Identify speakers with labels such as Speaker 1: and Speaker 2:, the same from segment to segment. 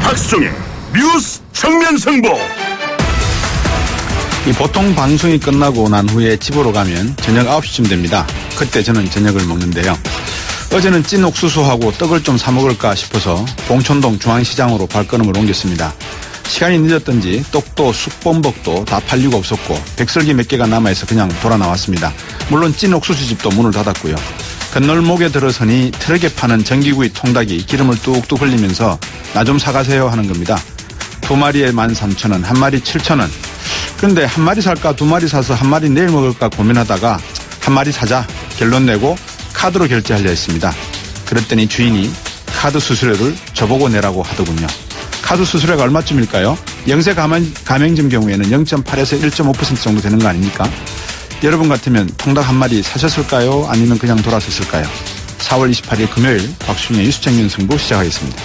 Speaker 1: 박수종의 뉴스 정면승부.
Speaker 2: 이 보통 방송이 끝나고 난 후에 집으로 가면 저녁 9시쯤 됩니다. 그때 저는 저녁을 먹는데요. 어제는 찐 옥수수하고 떡을 좀 사 먹을까 싶어서 봉천동 중앙시장으로 발걸음을 옮겼습니다. 시간이 늦었던지 떡도 쑥범벅도 다 팔리고 없었고 백설기 몇 개가 남아있어 그냥 돌아 나왔습니다. 물론 찐 옥수수집도 문을 닫았고요. 건널목에 들어서니 트럭에 파는 전기구이 통닭이 기름을 뚝뚝 흘리면서 나 좀 사가세요 하는 겁니다. 2마리에 13,000원, 한 마리 7,000원. 그런데 한 마리 살까 2마리 사서 한 마리 내일 먹을까 고민하다가 한 마리 사자 결론 내고 카드로 결제하려 했습니다. 그랬더니 주인이 카드 수수료를 저보고 내라고 하더군요. 카드 수수료가 얼마쯤일까요? 영세 가맹점 경우에는 0.8에서 1.5% 정도 되는 거 아닙니까? 여러분 같으면 통닭 한 마리 사셨을까요? 아니면 그냥 돌아섰을까요? 4월 28일 금요일 박수종의 뉴스 정면승부 시작하겠습니다.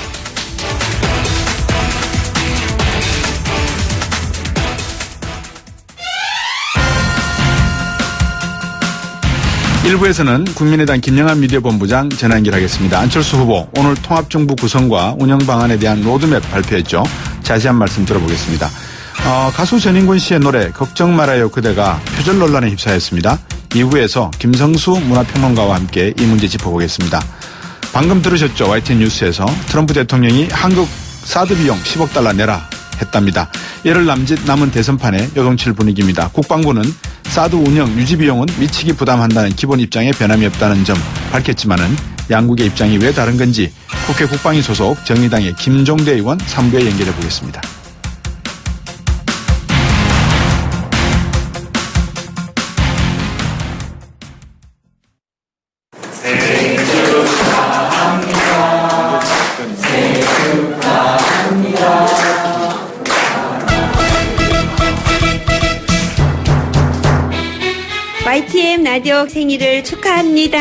Speaker 2: 일부에서는 국민의당 김영한 미디어본부장 전화 연결하겠습니다. 안철수 후보 오늘 통합정부 구성과 운영 방안에 대한 로드맵 발표했죠. 자세한 말씀 들어보겠습니다. 가수 전인권 씨의 노래 걱정 말아요 그대가 표절 논란에 휩싸였습니다. 2부에서 김성수 문화평론가와 함께 이 문제 짚어보겠습니다. 방금 들으셨죠? YTN 뉴스에서 트럼프 대통령이 한국 사드 비용 10억 달러 내라 했답니다. 이를 남은 대선판에 요동칠 분위기입니다. 국방부는 사드 운영 유지 비용은 미치기 부담한다는 기본 입장에 변함이 없다는 점 밝혔지만은 양국의 입장이 왜 다른 건지 국회 국방위 소속 정의당의 김종대 의원 3부에 연결해 보겠습니다.
Speaker 3: YTN 라디오 생일을 축하합니다.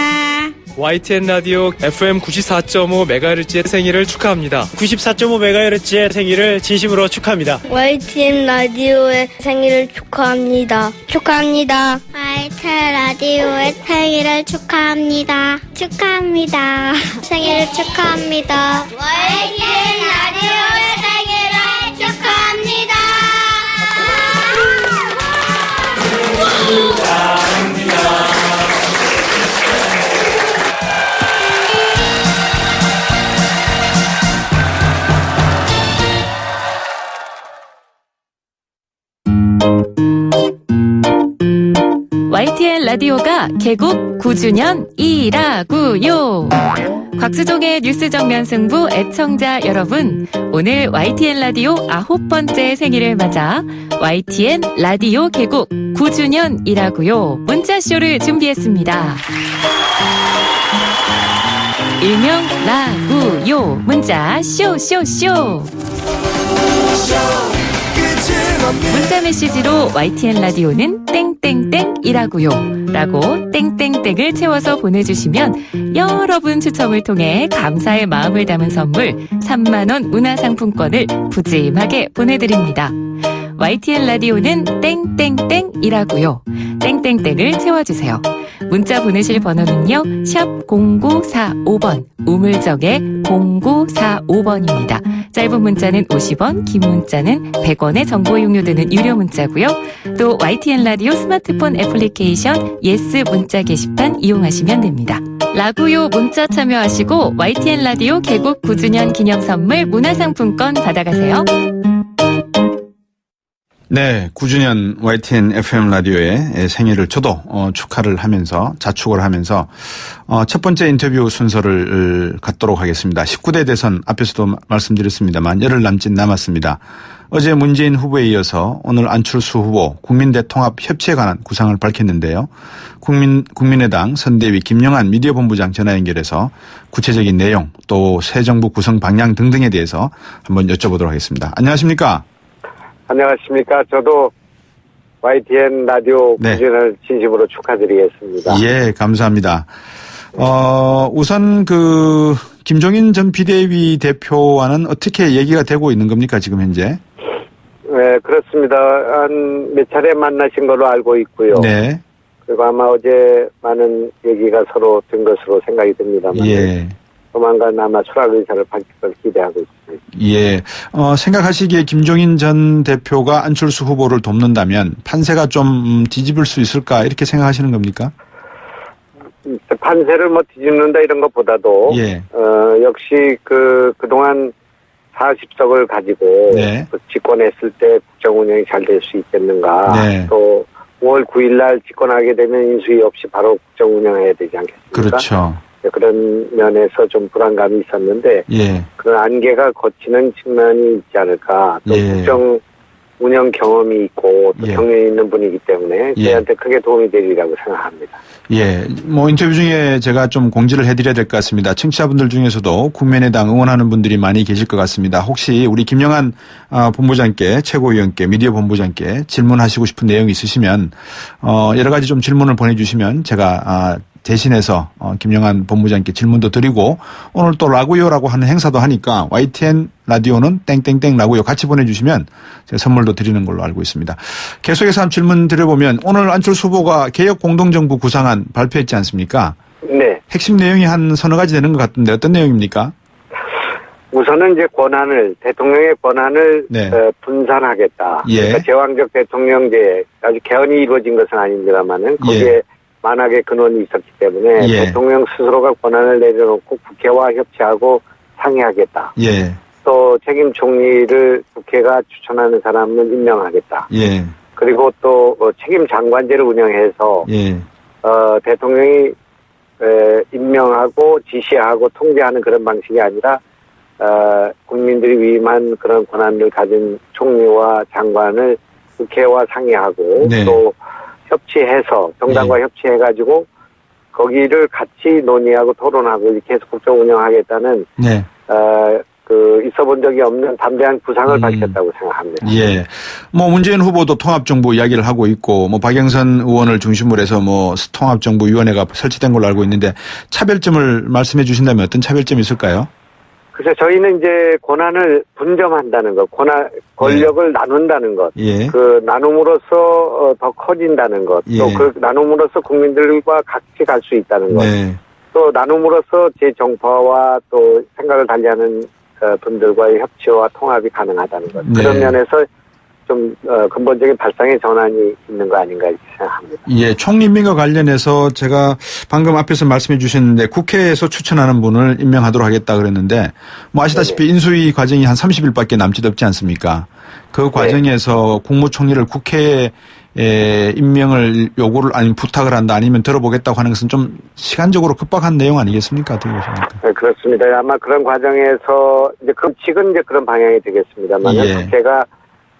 Speaker 4: YTN 라디오 FM 94.5MHz의 생일을 축하합니다.
Speaker 5: 94.5MHz의 생일을 진심으로 축하합니다.
Speaker 6: YTN 라디오의 생일을 축하합니다. 축하합니다.
Speaker 7: YTN 라디오의 생일을 축하합니다. 축하합니다. 생일을 축하합니다. YTN 라디오의 생일을 축하합니다.
Speaker 8: YTN 라디오가 개국 9주년이라고요. 곽수종의 뉴스 정면 승부 애청자 여러분, 오늘 YTN 라디오 9번째 생일을 맞아 YTN 라디오 개국 9주년이라고요. 문자쇼를 준비했습니다. 일명 라구요 문자 쇼쇼쇼. 문자 메시지로 YTN 라디오는 땡땡땡이라고요 라고 땡땡땡을 채워서 보내주시면 여러분 추첨을 통해 감사의 마음을 담은 선물 3만원 문화상품권을 푸짐하게 보내드립니다. YTN 라디오는 땡땡땡이라고요. 땡땡땡을 채워주세요. 문자 보내실 번호는요. 샵 0945번, 우물정에 0945번입니다. 짧은 문자는 50원, 긴 문자는 100원의 정보 이용료드는 유료 문자고요. 또 YTN 라디오 스마트폰 애플리케이션 예스 문자 게시판 이용하시면 됩니다. 라구요 문자 참여하시고 YTN 라디오 개국 9주년 기념 선물 문화상품권 받아가세요.
Speaker 2: 네, 9주년 YTN FM 라디오의 생일을 저도 축하를 하면서 자축을 하면서 첫 번째 인터뷰 순서를 갖도록 하겠습니다. 19대 대선 앞에서도 말씀드렸습니다만 열흘 남짓 남았습니다. 어제 문재인 후보에 이어서 오늘 안철수 후보 국민대 통합 협치에 관한 구상을 밝혔는데요. 국민의당 선대위 김영한 미디어본부장 전화 연결해서 구체적인 내용 또 새 정부 구성 방향 등등에 대해서 한번 여쭤보도록 하겠습니다. 안녕하십니까?
Speaker 9: 안녕하십니까. 저도 YTN 라디오 9주년을 진심으로 축하드리겠습니다.
Speaker 2: 예, 감사합니다. 우선 김종인 전 비대위 대표와는 어떻게 얘기가 되고 있는 겁니까, 지금 현재?
Speaker 9: 네, 그렇습니다. 한 몇 차례 만나신 걸로 알고 있고요.
Speaker 2: 네.
Speaker 9: 그리고 아마 어제 많은 얘기가 서로 된 것으로 생각이 듭니다만.
Speaker 2: 예.
Speaker 9: 조만간 아마 수락 의사를 밝힐 걸 기대하고 있습니다.
Speaker 2: 예. 생각하시기에 김종인 전 대표가 안철수 후보를 돕는다면 판세가 좀 뒤집을 수 있을까 이렇게 생각하시는 겁니까?
Speaker 9: 판세를 뭐 뒤집는다 이런 것보다도
Speaker 2: 예.
Speaker 9: 역시 그동안 40석을 가지고
Speaker 2: 네.
Speaker 9: 집권했을 때 국정 운영이 잘 될 수 있겠는가.
Speaker 2: 네.
Speaker 9: 또 5월 9일 날 집권하게 되면 인수위 없이 바로 국정 운영해야 되지 않겠습니까?
Speaker 2: 그렇죠.
Speaker 9: 그런 면에서 좀 불안감이 있었는데
Speaker 2: 예.
Speaker 9: 그런 안개가 걷히는 측면이 있지 않을까. 또
Speaker 2: 예.
Speaker 9: 국정 운영 경험이 있고 또
Speaker 2: 예.
Speaker 9: 경륜이 있는 분이기 때문에
Speaker 2: 예.
Speaker 9: 저희한테 크게 도움이 되리라고 생각합니다.
Speaker 2: 예. 뭐 인터뷰 중에 제가 좀 공지를 해드려야 될 것 같습니다. 청취자분들 중에서도 국민의당 응원하는 분들이 많이 계실 것 같습니다. 혹시 우리 김영한 본부장께, 최고위원께, 미디어 본부장께 질문하시고 싶은 내용이 있으시면 여러 가지 좀 질문을 보내주시면 제가 대신해서 김영한 본부장께 질문도 드리고 오늘 또 라구요라고 하는 행사도 하니까 YTN 라디오는 땡땡땡 라구요 같이 보내주시면 제가 선물도 드리는 걸로 알고 있습니다. 계속해서 한 질문 드려보면 오늘 안철수 후보가 개혁 공동정부 구상안 발표했지 않습니까?
Speaker 9: 네.
Speaker 2: 핵심 내용이 한 서너 가지 되는 것 같은데 어떤 내용입니까?
Speaker 9: 우선은 이제 대통령의 권한을
Speaker 2: 네.
Speaker 9: 분산하겠다.
Speaker 2: 예.
Speaker 9: 그러니까 제왕적 대통령제 아직 개헌이 이루어진 것은 아닙니다만은 거기에
Speaker 2: 예.
Speaker 9: 만악의 근원이 있었기 때문에
Speaker 2: 예.
Speaker 9: 대통령 스스로가 권한을 내려놓고 국회와 협치하고 상의하겠다.
Speaker 2: 예.
Speaker 9: 또 책임 총리를 국회가 추천하는 사람을 임명하겠다.
Speaker 2: 예.
Speaker 9: 그리고 또 책임 장관제를 운영해서
Speaker 2: 예.
Speaker 9: 대통령이 임명하고 지시하고 통제하는 그런 방식이 아니라 국민들이 위임한 그런 권한을 가진 총리와 장관을 국회와 상의하고
Speaker 2: 네.
Speaker 9: 또 협치해서 정당과
Speaker 2: 예.
Speaker 9: 협치해가지고 거기를 같이 논의하고 토론하고 이렇게 해서 국정 운영하겠다는
Speaker 2: 네.
Speaker 9: 있어본 적이 없는 담대한 구상을 밝혔다고 생각합니다.
Speaker 2: 예. 뭐 문재인 후보도 통합정부 이야기를 하고 있고 뭐 박영선 의원을 중심으로 해서 뭐 통합정부위원회가 설치된 걸로 알고 있는데 차별점을 말씀해 주신다면 어떤 차별점이 있을까요?
Speaker 9: 그래서 저희는 이제 권한을 분점한다는 것, 권력을 나눈다는 것,
Speaker 2: 예.
Speaker 9: 그 나눔으로써 더 커진다는 것,
Speaker 2: 예.
Speaker 9: 또 그 나눔으로써 국민들과 같이 갈 수 있다는 것,
Speaker 2: 네.
Speaker 9: 또 나눔으로써 제 정파와 또 생각을 달리하는 분들과의 협치와 통합이 가능하다는 것.
Speaker 2: 네.
Speaker 9: 그런 면에서 좀 근본적인 발상의 전환이 있는 거 아닌가 이렇게 생각합니다.
Speaker 2: 예, 총임명과 관련해서 제가 방금 앞에서 말씀해 주셨는데 국회에서 추천하는 분을 임명하도록 하겠다 그랬는데 뭐 아시다시피
Speaker 9: 네네.
Speaker 2: 인수위 과정이 한 30일밖에 남짓 없지 않습니까? 그 과정에서 국무총리를 국회에 임명을 요구를 아니면 부탁을 한다 아니면 들어보겠다고 하는 것은 좀 시간적으로 급박한 내용 아니겠습니까? 어떻게 보십니까?
Speaker 9: 네, 그렇습니다. 아마 그런 과정에서 이제 지금 이제 그런 방향이 되겠습니다만
Speaker 2: 예.
Speaker 9: 국회가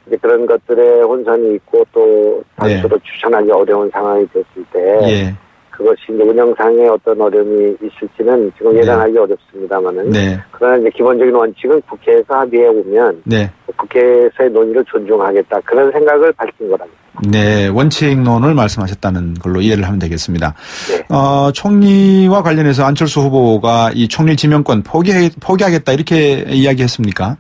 Speaker 9: 이제 그런 것들에 혼선이 있고 또 단수로 추천하기 어려운 상황이 됐을 때
Speaker 2: 예.
Speaker 9: 그것이 이제 운영상의 어떤 어려움이 있을지는 지금 예단하기 어렵습니다만은
Speaker 2: 네.
Speaker 9: 그러나 이제 기본적인 원칙은 국회에서 합의해 오면
Speaker 2: 네.
Speaker 9: 국회에서의 논의를 존중하겠다 그런 생각을 밝힌 거랍니다.
Speaker 2: 네, 원칙론을 말씀하셨다는 걸로 이해를 하면 되겠습니다.
Speaker 9: 네.
Speaker 2: 총리와 관련해서 안철수 후보가 이 총리 지명권 포기하겠다 이렇게 이야기했습니까?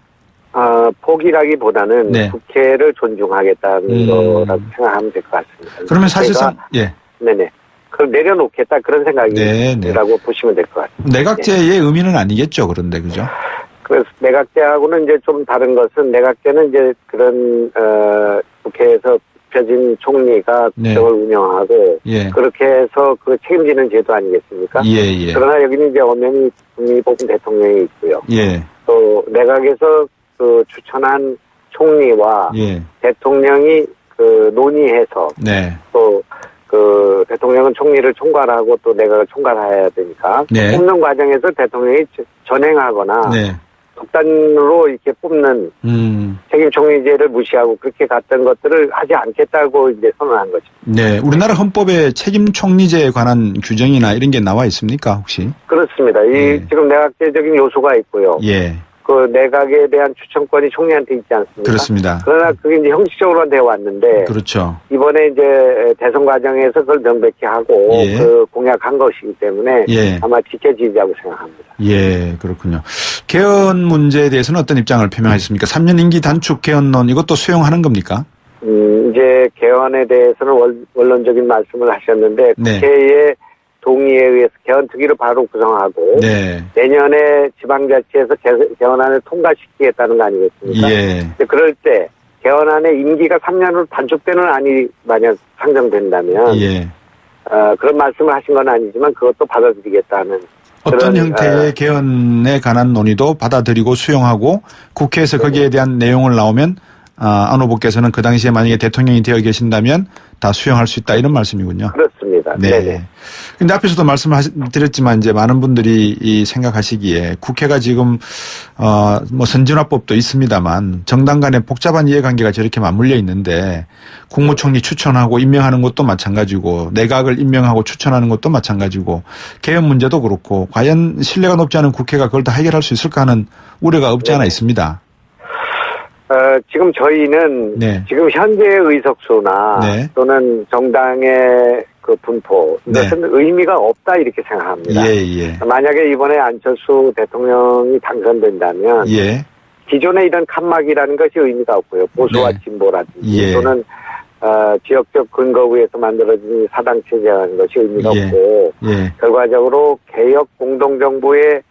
Speaker 9: 포기라기보다는
Speaker 2: 네.
Speaker 9: 국회를 존중하겠다는 거라고 생각하면 될 것 같습니다.
Speaker 2: 그러면 사실상 예.
Speaker 9: 네네. 그걸 내려놓겠다 그런
Speaker 2: 네,
Speaker 9: 생각이라고 보시면 될 것 같습니다.
Speaker 2: 내각제의 의미는 아니겠죠, 그런데 그죠?
Speaker 9: 그래서 내각제하고는 이제 좀 다른 것은 내각제는 이제 그런 국회에서 펴진 총리가
Speaker 2: 네.
Speaker 9: 국정을 운영하고
Speaker 2: 예.
Speaker 9: 그렇게 해서 그 책임지는 제도 아니겠습니까?
Speaker 2: 예.
Speaker 9: 그러나 여기는 이제 엄연히 국민이 뽑은 대통령이 있고요.
Speaker 2: 예.
Speaker 9: 또 내각에서 그 추천한 총리와
Speaker 2: 예.
Speaker 9: 대통령이 그 논의해서
Speaker 2: 네.
Speaker 9: 또 그 대통령은 총리를 총괄하고 또 내각을 총괄해야 되니까
Speaker 2: 네.
Speaker 9: 뽑는 과정에서 대통령이 전행하거나
Speaker 2: 네.
Speaker 9: 독단으로 이렇게 뽑는 책임 총리제를 무시하고 그렇게 갔던 것들을 하지 않겠다고 이제 선언한 거죠.
Speaker 2: 네. 우리나라 헌법에 책임 총리제에 관한 규정이나 이런 게 나와 있습니까, 혹시?
Speaker 9: 그렇습니다. 지금 내각제적인 요소가 있고요.
Speaker 2: 예.
Speaker 9: 그 내각에 대한 추천권이 총리한테 있지 않습니까?
Speaker 2: 그렇습니다.
Speaker 9: 그러나 그게 이제 형식적으로는 되어 왔는데
Speaker 2: 그렇죠.
Speaker 9: 이번에 이제 대선 과정에서 그걸 명백히 하고
Speaker 2: 예.
Speaker 9: 그 공약한 것이기 때문에
Speaker 2: 예.
Speaker 9: 아마 지켜지리라고 생각합니다.
Speaker 2: 예, 그렇군요. 개헌 문제에 대해서는 어떤 입장을 표명하셨습니까? 3년 임기 단축 개헌론 이것도 수용하는 겁니까?
Speaker 9: 이제 개헌에 대해서는 원론적인 말씀을 하셨는데
Speaker 2: 네.
Speaker 9: 국회의 동의에 의해서 개헌특위를 바로 구성하고
Speaker 2: 네.
Speaker 9: 내년에 지방자치에서 개헌안을 통과시키겠다는 거 아니겠습니까?
Speaker 2: 예.
Speaker 9: 그럴 때 개헌안의 임기가 3년으로 단축되는 안이 만약 상정된다면
Speaker 2: 예.
Speaker 9: 그런 말씀을 하신 건 아니지만 그것도 받아들이겠다는
Speaker 2: 어떤
Speaker 9: 그런,
Speaker 2: 형태의 개헌에 관한 논의도 받아들이고 수용하고 국회에서 거기에 대한 내용을 나오면 안 후보께서는 그 당시에 만약에 대통령이 되어 계신다면 다 수용할 수 있다 이런 말씀이군요.
Speaker 9: 그렇습니다.
Speaker 2: 네.
Speaker 9: 네네.
Speaker 2: 근데 앞에서도 말씀드렸지만 이제 많은 분들이 생각하시기에 국회가 지금 뭐 선진화법도 있습니다만 정당 간의 복잡한 이해관계가 저렇게 맞물려 있는데 국무총리 추천하고 임명하는 것도 마찬가지고 내각을 임명하고 추천하는 것도 마찬가지고 개헌 문제도 그렇고 과연 신뢰가 높지 않은 국회가 그걸 다 해결할 수 있을까 하는 우려가 없지 않아 있습니다.
Speaker 9: 지금 저희는
Speaker 2: 네.
Speaker 9: 지금 현재의 의석수나
Speaker 2: 네.
Speaker 9: 또는 정당의 그 분포 이것은 의미가 없다 이렇게 생각합니다.
Speaker 2: 예.
Speaker 9: 만약에 이번에 안철수 대통령이 당선된다면
Speaker 2: 예.
Speaker 9: 기존의 이런 칸막이라는 것이 의미가 없고요. 보수와
Speaker 2: 네.
Speaker 9: 진보라든지
Speaker 2: 예.
Speaker 9: 또는 지역적 근거 위에서 만들어진 사당체제라는 것이 의미가
Speaker 2: 예.
Speaker 9: 없고
Speaker 2: 예.
Speaker 9: 결과적으로 개혁 공동정부에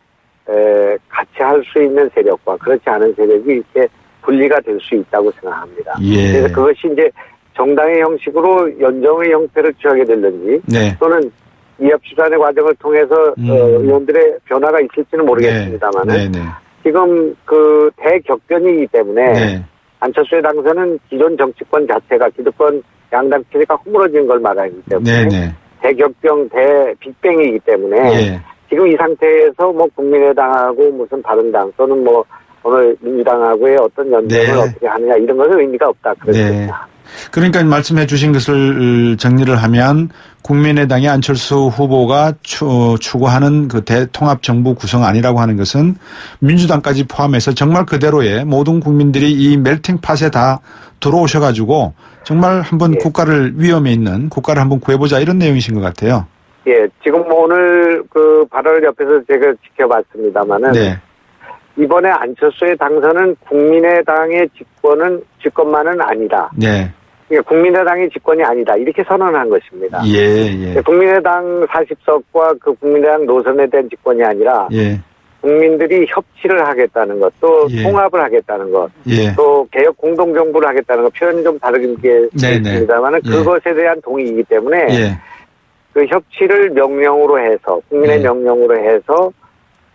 Speaker 9: 같이 할 수 있는 세력과 그렇지 않은 세력이 이렇게 분리가 될 수 있다고 생각합니다.
Speaker 2: 예.
Speaker 9: 그래서 그것이 이제 정당의 형식으로 연정의 형태를 취하게 될는지
Speaker 2: 네.
Speaker 9: 또는 이합집산의 과정을 통해서 의원들의 변화가 있을지는 모르겠습니다만은
Speaker 2: 네.
Speaker 9: 지금 그 대격변이기 때문에
Speaker 2: 네.
Speaker 9: 안철수의 당선은 기존 정치권 자체가 기득권 양당 체제가 허물어진 걸 말하기 때문에
Speaker 2: 네.
Speaker 9: 대격변 대빅뱅이기 때문에
Speaker 2: 예.
Speaker 9: 지금 이 상태에서 뭐 국민의당하고 무슨 다른당 또는 뭐 오늘 민주당하고의 어떤 연정을
Speaker 2: 네.
Speaker 9: 어떻게 하느냐 이런 것은 의미가 없다. 그렇습니다.
Speaker 2: 그러니까 말씀해 주신 것을 정리를 하면 국민의당의 안철수 후보가 추구하는 그 대통합정부 구성안이라고 하는 것은 민주당까지 포함해서 정말 그대로의 모든 국민들이 이 멜팅팟에 다 들어오셔가지고 정말 한번 국가를 위험에 있는 국가를 한번 구해보자 이런 내용이신 것 같아요.
Speaker 9: 예, 지금 오늘 그 발언을 옆에서 제가 지켜봤습니다만은
Speaker 2: 네.
Speaker 9: 이번에 안철수의 당선은 국민의당의 집권만은 아니다.
Speaker 2: 네.
Speaker 9: 그러니까 국민의당의 집권이 아니다. 이렇게 선언한 것입니다.
Speaker 2: 예.
Speaker 9: 국민의당 40석과 그 국민의당 노선에 대한 집권이 아니라
Speaker 2: 예.
Speaker 9: 국민들이 협치를 하겠다는 것, 또
Speaker 2: 예.
Speaker 9: 통합을 하겠다는 것,
Speaker 2: 예.
Speaker 9: 또 개혁 공동정부를 하겠다는 것, 표현이 좀 다르겠습니다만은
Speaker 2: 예.
Speaker 9: 그것에 대한 동의이기 때문에
Speaker 2: 예.
Speaker 9: 그 협치를 명령으로 해서 국민의
Speaker 2: 예.
Speaker 9: 명령으로 해서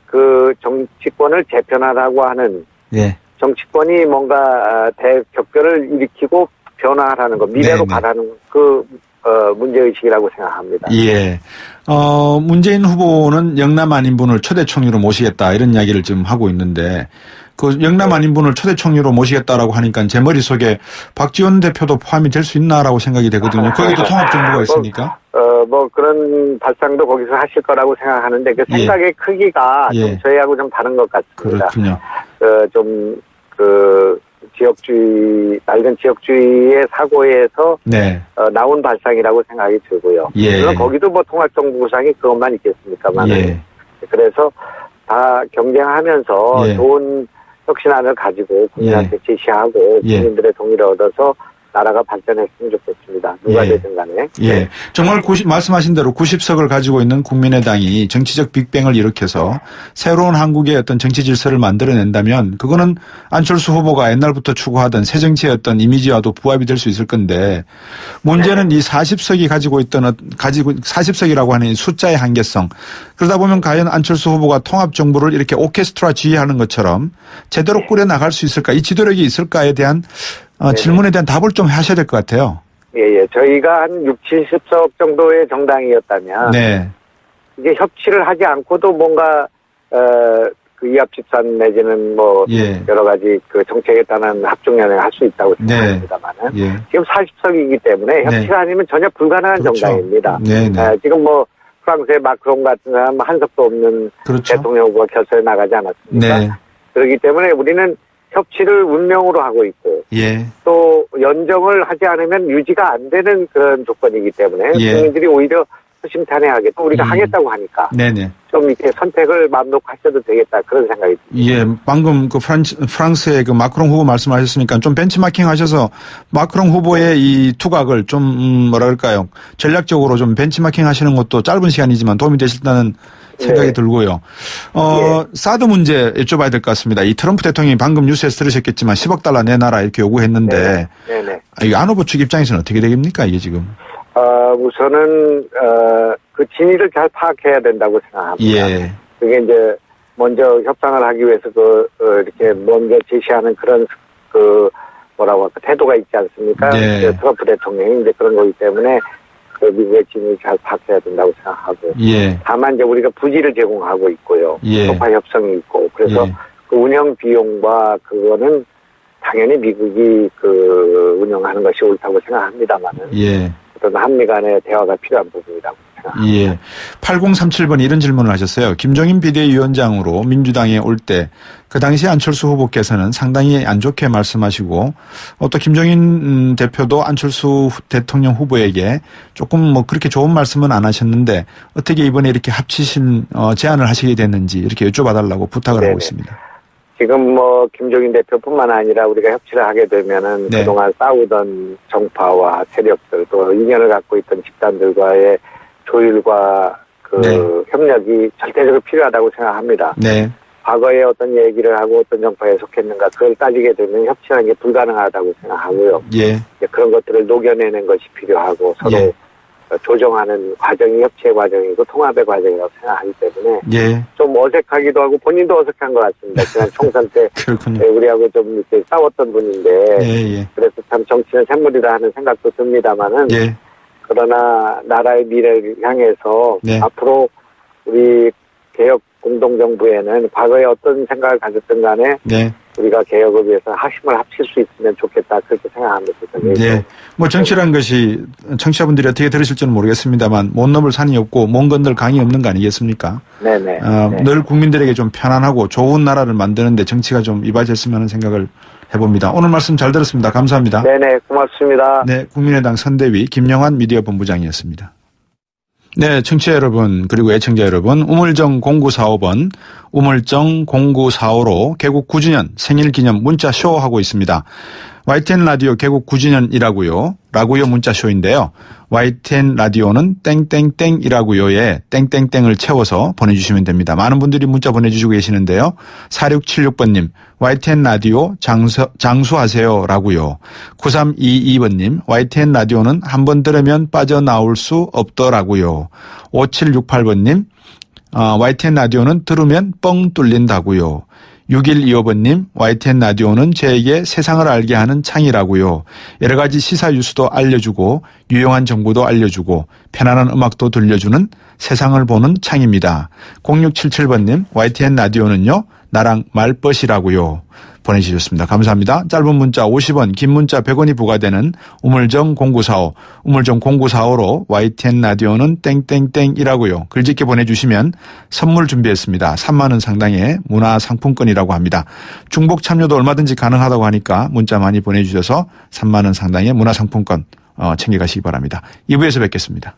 Speaker 9: 그 정치권을 재편하라고 하는
Speaker 2: 예.
Speaker 9: 정치권이 뭔가 대격변을 일으키고 변화하라는 것, 미래로 가라는 그 문제의식이라고 생각합니다.
Speaker 2: 예. 문재인 후보는 영남 안인분을 초대 총리로 모시겠다 이런 이야기를 지금 하고 있는데 그 영남 안인분을 초대 총리로 모시겠다라고 하니까 제 머릿속에 박지원 대표도 포함이 될 수 있나라고 생각이 되거든요. 거기도 통합정부가 있습니까?
Speaker 9: 뭐 그런 발상도 거기서 하실 거라고 생각하는데 그 생각의 크기가 좀 저희하고 좀 다른 것 같습니다.
Speaker 2: 그렇군요.
Speaker 9: 좀 지역주의, 낡은 지역주의의 사고에서 나온 발상이라고 생각이 들고요. 물론 거기도 뭐 통합정부 구상이 그것만 있겠습니까만. 그래서 다 경쟁하면서 좋은 혁신안을 가지고 국민한테 제시하고 국민들의 동의를 얻어서 나라가 발전했으면 좋겠습니다. 누가 되든 간에.
Speaker 2: 예. 정말 말씀하신 대로 90석을 가지고 있는 국민의당이 정치적 빅뱅을 일으켜서 새로운 한국의 어떤 정치 질서를 만들어낸다면 그거는 안철수 후보가 옛날부터 추구하던 새 정치의 어떤 이미지와도 부합이 될 수 있을 건데 문제는 이 40석이 가지고 40석이라고 하는 숫자의 한계성. 그러다 보면 과연 안철수 후보가 통합정부를 이렇게 오케스트라 지휘하는 것처럼 제대로 꾸려나갈 수 있을까? 이 지도력이 있을까에 대한 질문에 대한 답을 좀 하셔야 될 것 같아요.
Speaker 9: 예. 저희가 한 60, 70석 정도의 정당이었다면 이게 협치를 하지 않고도 뭔가 그 이합집산 내지는 뭐 여러 가지 그 정책에 따른 합종연행을 할 수 있다고 생각합니다만은 지금 40석이기 때문에 협치가 아니면 전혀 불가능한 정당입니다. 지금 뭐 프랑스의 마크롱 같은 사람 한 석도 없는 대통령 후보가 결선에 나가지 않았습니까? 그렇기 때문에 우리는 협치를 운명으로 하고 있고 또 연정을 하지 않으면 유지가 안 되는 그런 조건이기 때문에 국민들이 오히려 허심탄회하게 또 우리가 하겠다고 하니까
Speaker 2: 네네.
Speaker 9: 좀 이렇게 선택을 마음 놓고 하셔도 되겠다 그런 생각이 듭니다.
Speaker 2: 예, 방금 그 프랑스의 그 마크롱 후보 말씀하셨으니까 좀 벤치마킹 하셔서 마크롱 후보의 이 투각을 좀 뭐라 그럴까요? 전략적으로 좀 벤치마킹 하시는 것도 짧은 시간이지만 도움이 되실다는 생각이
Speaker 9: 네.
Speaker 2: 들고요. 사드 문제 여쭤봐야 될 것 같습니다. 이 트럼프 대통령이 방금 뉴스에서 들으셨겠지만 10억 달러 내놔라 이렇게 요구했는데
Speaker 9: 네네.
Speaker 2: 이 안 후보 측 입장에서는 어떻게 되겠습니까 이게 지금?
Speaker 9: 우선은 그 진위를 잘 파악해야 된다고 생각합니다.
Speaker 2: 예.
Speaker 9: 그게 이제 먼저 협상을 하기 위해서 이렇게 먼저 제시하는 그런 뭐라고 할까 태도가 있지 않습니까?
Speaker 2: 네.
Speaker 9: 트럼프 대통령이 이제 그런 거기 때문에 그 미국의 진위를 잘 파악해야 된다고 생각하고.
Speaker 2: 예.
Speaker 9: 다만 이제 우리가 부지를 제공하고 있고요.
Speaker 2: 예.
Speaker 9: 소파 협상이 있고 그래서
Speaker 2: 예.
Speaker 9: 그 운영 비용과 그거는 당연히 미국이 운영하는 것이 옳다고 생각합니다만은.
Speaker 2: 예.
Speaker 9: 어떤 한미 간의 대화가 필요한 부분이라고 생각합니다.
Speaker 2: 예. 8037번 이런 질문을 하셨어요. 김종인 비대위원장으로 민주당에 올 때 그 당시 안철수 후보께서는 상당히 안 좋게 말씀하시고 또 김종인 대표도 안철수 대통령 후보에게 조금 뭐 그렇게 좋은 말씀은 안 하셨는데 어떻게 이번에 이렇게 합치신 제안을 하시게 됐는지 이렇게 여쭤봐달라고 부탁을
Speaker 9: 네네.
Speaker 2: 하고 있습니다.
Speaker 9: 지금 김종인 대표뿐만 아니라 우리가 협치를 하게 되면은
Speaker 2: 네.
Speaker 9: 그동안 싸우던 정파와 세력들 또 인연을 갖고 있던 집단들과의 조율과
Speaker 2: 네.
Speaker 9: 협력이 절대적으로 필요하다고 생각합니다.
Speaker 2: 네.
Speaker 9: 과거에 어떤 얘기를 하고 어떤 정파에 속했는가 그걸 따지게 되면 협치하는 게 불가능하다고 생각하고요.
Speaker 2: 예.
Speaker 9: 그런 것들을 녹여내는 것이 필요하고 서로
Speaker 2: 예.
Speaker 9: 조정하는 과정이 협치의 과정이고 통합의 과정이라고 생각하기 때문에
Speaker 2: 예.
Speaker 9: 좀 어색하기도 하고 본인도 어색한 것 같습니다. 지난 총선 때
Speaker 2: 그렇군요.
Speaker 9: 우리하고 좀 이렇게 싸웠던 분인데
Speaker 2: 예.
Speaker 9: 그래서 참 정치는 샘물이다 하는 생각도 듭니다만은
Speaker 2: 예.
Speaker 9: 그러나 나라의 미래를 향해서
Speaker 2: 네.
Speaker 9: 앞으로 우리 개혁 공동정부에는 과거에 어떤 생각을 가졌든 간에
Speaker 2: 네.
Speaker 9: 우리가 개혁을 위해서 힘을 합칠 수 있으면 좋겠다 그렇게 생각합니다.
Speaker 2: 네. 뭐 정치란 것이 청취자분들이 어떻게 들으실지는 모르겠습니다만 못 넘을 산이 없고 먼 건들 강이 없는 거 아니겠습니까?
Speaker 9: 네네. 네.
Speaker 2: 늘 국민들에게 좀 편안하고 좋은 나라를 만드는데 정치가 좀 이바지했으면 하는 생각을 해봅니다. 오늘 말씀 잘 들었습니다. 감사합니다.
Speaker 9: 네네. 고맙습니다.
Speaker 2: 네. 국민의당 선대위 김영환 미디어 본부장이었습니다. 네, 청취자 여러분 그리고 애청자 여러분 우물정 0945번 우물정 0945로 개국 9주년 생일 기념 문자 쇼 하고 있습니다. YTN 라디오 개국 9주년이라고요. 라고요 문자쇼인데요. YTN 라디오는 땡땡땡이라고요에 땡땡땡을 채워서 보내주시면 됩니다. 많은 분들이 문자 보내주시고 계시는데요. 4676번님 YTN 라디오 장수하세요 라고요. 9322번님 YTN 라디오는 한번 들으면 빠져나올 수 없더라고요. 5768번님 YTN 라디오는 들으면 뻥 뚫린다고요. 6125번님 YTN 라디오는 저에게 세상을 알게 하는 창이라고요. 여러 가지 시사 뉴스도 알려주고 유용한 정보도 알려주고 편안한 음악도 들려주는 세상을 보는 창입니다. 0677번님 YTN 라디오는요. 나랑 말벗이라고요. 보내주셨습니다. 감사합니다. 짧은 문자 50원, 긴 문자 100원이 부과되는 우물정 0945, 우물정 0945로 YTN 라디오는 땡땡땡이라고요. 글짓게 보내주시면 선물 준비했습니다. 3만 원 상당의 문화상품권이라고 합니다. 중복 참여도 얼마든지 가능하다고 하니까 문자 많이 보내주셔서 3만 원 상당의 문화상품권 챙겨가시기 바랍니다. 2부에서 뵙겠습니다.